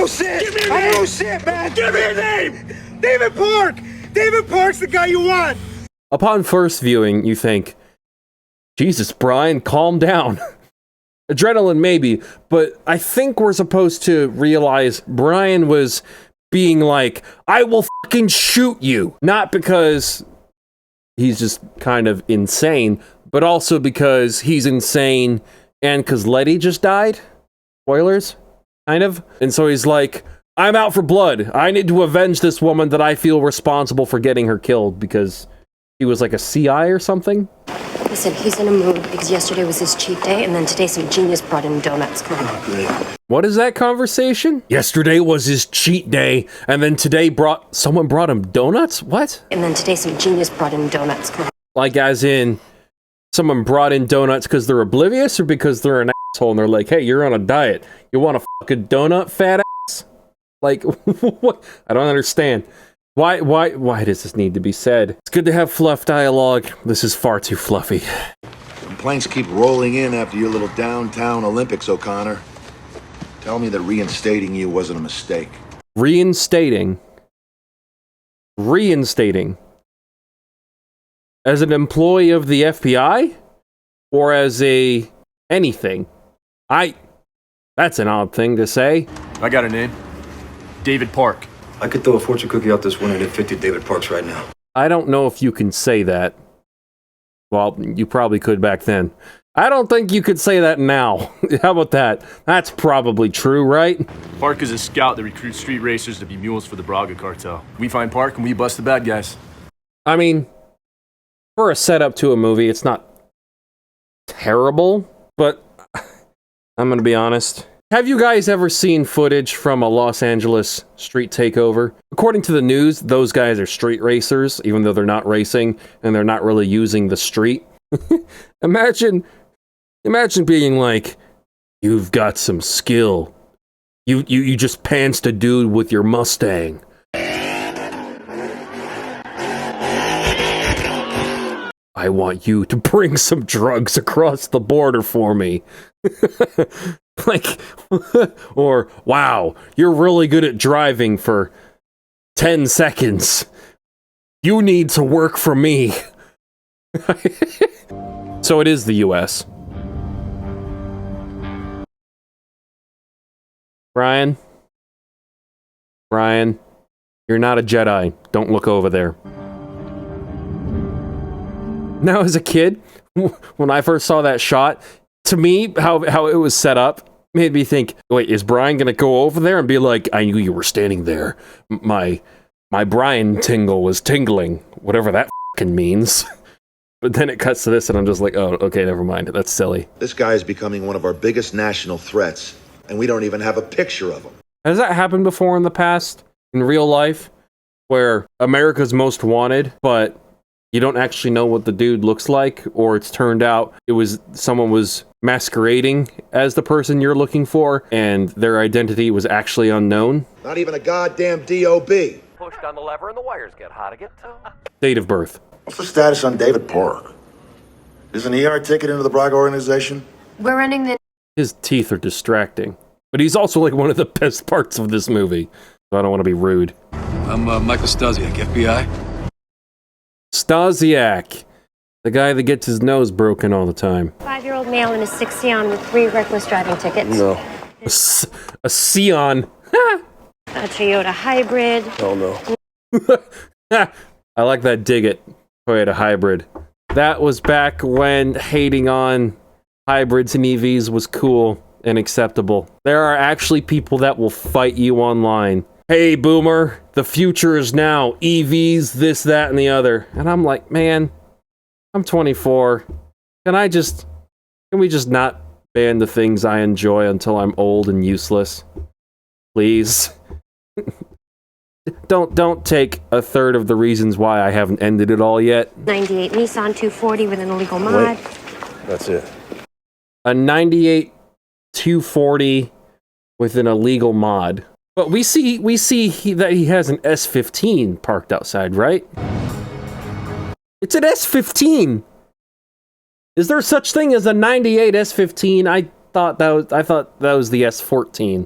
know shit. I don't know shit, man. Give me a name. David Park. David Park's the guy you want. Upon first viewing, you think, Jesus, Brian, calm down. Adrenaline, maybe, but I think we're supposed to realize Brian was being like, I will fucking shoot you. Not because he's just kind of insane, but also because he's insane and because Letty just died. Spoilers, kind of. And so he's like, I'm out for blood. I need to avenge this woman that I feel responsible for getting her killed because he was like a CI or something. Listen, he's in a mood because yesterday was his cheat day, and then today some genius brought in donuts. Come on. What is that conversation? Yesterday was his cheat day, and then today someone brought him donuts? What? And then today some genius brought in donuts. Come on. Like as in, someone brought in donuts because they're oblivious or because they're an asshole and they're like, hey, you're on a diet. You want a fucking donut, fat ass? Like, what? I don't understand. Why does this need to be said? It's good to have fluff dialogue. This is far too fluffy. Complaints keep rolling in after your little downtown Olympics, O'Connor. Tell me that reinstating you wasn't a mistake. Reinstating. As an employee of the FBI? Or as a anything? That's an odd thing to say. I got a name. David Park. I could throw a fortune cookie out this window and hit 50 David Parks right now. I don't know if you can say that. Well, you probably could back then. I don't think you could say that now. How about that? That's probably true, right? Park is a scout that recruits street racers to be mules for the Braga cartel. We find Park and we bust the bad guys. I mean, for a setup to a movie, it's not terrible, but I'm gonna be honest. Have you guys ever seen footage from a Los Angeles street takeover? According to the news, those guys are street racers, even though they're not racing, and they're not really using the street. Imagine being like, you've got some skill. You just pantsed a dude with your Mustang. I want you to bring some drugs across the border for me. Like, or, wow, you're really good at driving for 10 seconds. You need to work for me. So it is the US. Brian, you're not a Jedi. Don't look over there. Now, as a kid, when I first saw that shot, to me, how it was set up made me think, wait, is Brian gonna go over there and be like, I knew you were standing there. My Brian tingle was tingling, whatever that fucking means. But then it cuts to this and I'm just like, oh, okay, never mind. That's silly. This guy is becoming one of our biggest national threats, and we don't even have a picture of him. Has that happened before in the past, in real life, where America's Most Wanted, but you don't actually know what the dude looks like, or it's turned out someone was masquerading as the person you're looking for, and their identity was actually unknown? Not even a goddamn D.O.B. Push down the lever and the wires get hot again. Date of birth. What's the status on David Park? Is an ER ticket into the Braga organization? We're running the... His teeth are distracting. But he's also like one of the best parts of this movie. So I don't want to be rude. I'm Michael Stasiak, FBI. Stasiak. The guy that gets his nose broken all the time. 5-year-old male in a 60 with 3 reckless driving tickets. No. A Scion. A Toyota hybrid. Oh no. I like that dig it. Toyota hybrid. That was back when hating on hybrids and EVs was cool and acceptable. There are actually people that will fight you online. Hey, boomer, the future is now. EVs, this, that, and the other. And I'm like, man, I'm 24. Can we just not ban the things I enjoy until I'm old and useless? Please. Don't take a third of the reasons why I haven't ended it all yet. 98 Nissan 240 with an illegal mod. Wait. That's it. A 98 240 with an illegal mod. But we see that he has an S15 parked outside, right? It's an S15. Is there such thing as a 98 S15? I thought that was the S14.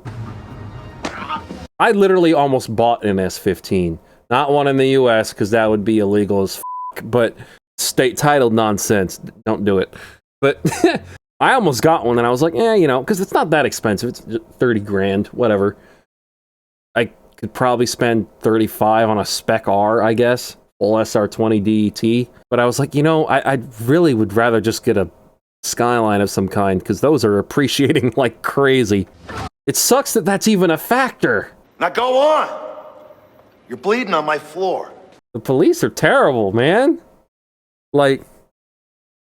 I literally almost bought an S15. Not one in the US, because that would be illegal as but state titled nonsense. Don't do it. But I almost got one, and I was like, you know, because it's not that expensive. It's 30 grand, whatever. I could probably spend 35 on a Spec R, I guess. Full SR20 DET. But I was like, you know, I really would rather just get a Skyline of some kind, because those are appreciating like crazy. It sucks that that's even a factor. Now go on! You're bleeding on my floor. The police are terrible, man. Like,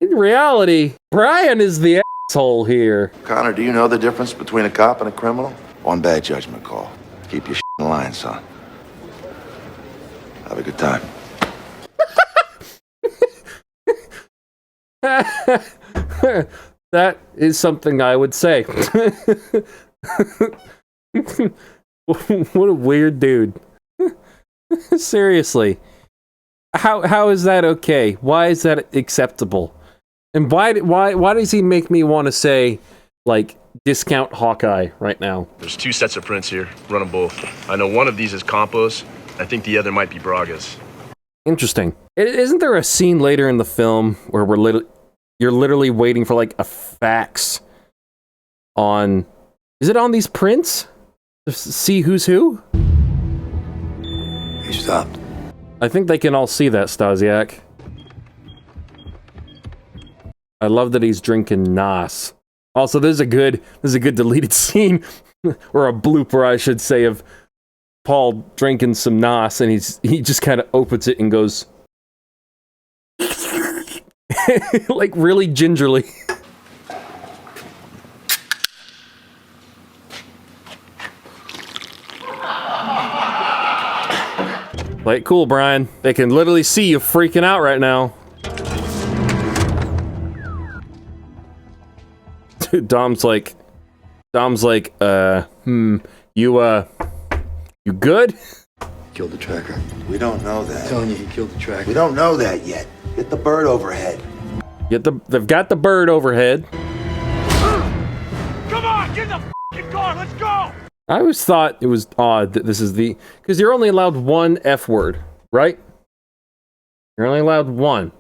in reality, Brian is the asshole here. Connor, do you know the difference between a cop and a criminal? One bad judgment call. Keep your shit in line, son. Have a good time. That is something I would say. What a weird dude. Seriously. How is that okay? Why is that acceptable? And why does he make me want to say, like, discount Hawkeye right now? There's 2 sets of prints here. Run them both. I know one of these is Campos. I think the other might be Braga's. Interesting. Isn't there a scene later in the film where you're literally waiting for, like, a fax on... Is it on these prints? To see who's who? He stopped. I think they can all see that, Stasiak. I love that he's drinking Nas. Also, there's a good deleted scene, or a blooper, I should say, of Paul drinking some Nas, and he just kind of opens it and goes... like, really gingerly. Play it cool, Brian. They can literally see you freaking out right now. Dude, Dom's like, you good? Killed the tracker. We don't know that. I'm telling you, he killed the tracker. We don't know that yet. Get the bird overhead. They've got the bird overhead. Come on, get in the f***ing car, let's go! I always thought it was odd that this is because you're only allowed one F word, right? You're only allowed one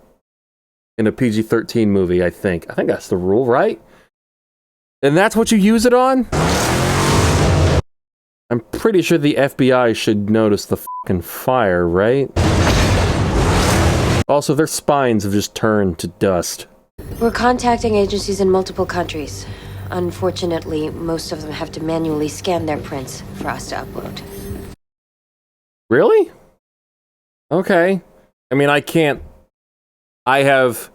in a PG-13 movie, I think. I think that's the rule, right? And that's what you use it on? I'm pretty sure the FBI should notice the fucking fire, right? Also, their spines have just turned to dust. We're contacting agencies in multiple countries. Unfortunately, most of them have to manually scan their prints for us to upload. Really? Okay. I mean, I have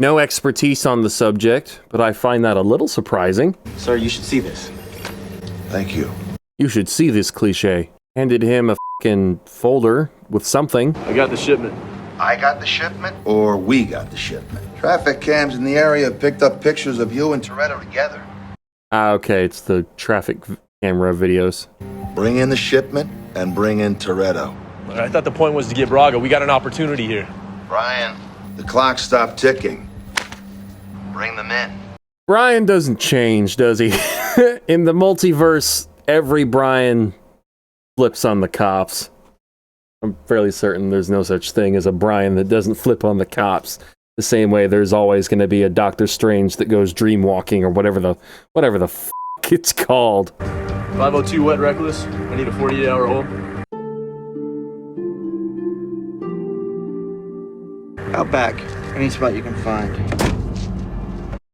no expertise on the subject, but I find that a little surprising. Sir, you should see this. Thank you. You should see this cliche. Handed him a fucking folder with something. I got the shipment. I got the shipment, or we got the shipment. Traffic cams in the area picked up pictures of you and Toretto together. Ah, okay, it's the traffic camera videos. Bring in the shipment and bring in Toretto. I thought the point was to get Braga. We got an opportunity here. Brian, the clock stopped ticking. Bring them in. Brian doesn't change, does he? In the multiverse, every Brian flips on the cops. I'm fairly certain there's no such thing as a Brian that doesn't flip on the cops. The same way there's always going to be a Doctor Strange that goes dream walking or whatever the f*** it's called. 502 wet reckless. I need a 48-hour hold. Out back. Any spot you can find.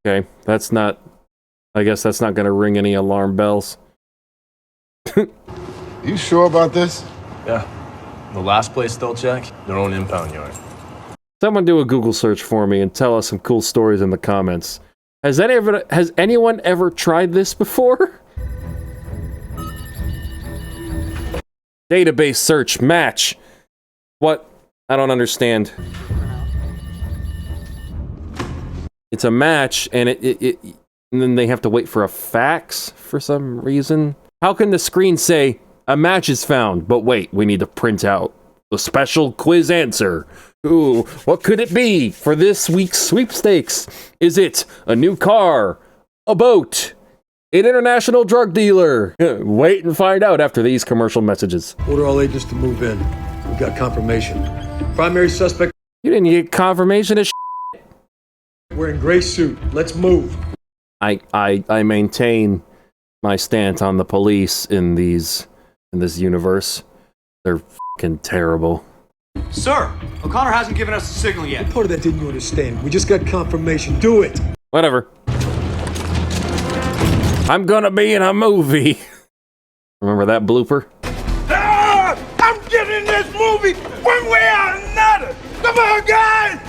Okay, that's not... I guess that's not going to ring any alarm bells. You sure about this? Yeah. The last place they'll check, their own impound yard. Someone do a Google search for me and tell us some cool stories in the comments. Has anyone ever tried this before? Database search match. What? I don't understand. It's a match, and and then they have to wait for a fax for some reason. How can the screen say a match is found? But wait, we need to print out the special quiz answer. Ooh, what could it be for this week's sweepstakes? Is it a new car, a boat, an international drug dealer. Wait and find out after these commercial messages. Order all agents to move in. We got confirmation. Primary suspect You didn't get confirmation of wearing gray suit. Let's move. I maintain my stance on the police in this universe. They're fucking terrible. Sir, O'Connor hasn't given us a signal yet. What part of that didn't you understand? We just got confirmation. Do it. Whatever. I'm gonna be in a movie. Remember that blooper? I'm getting this movie one way or another. Come on, guys.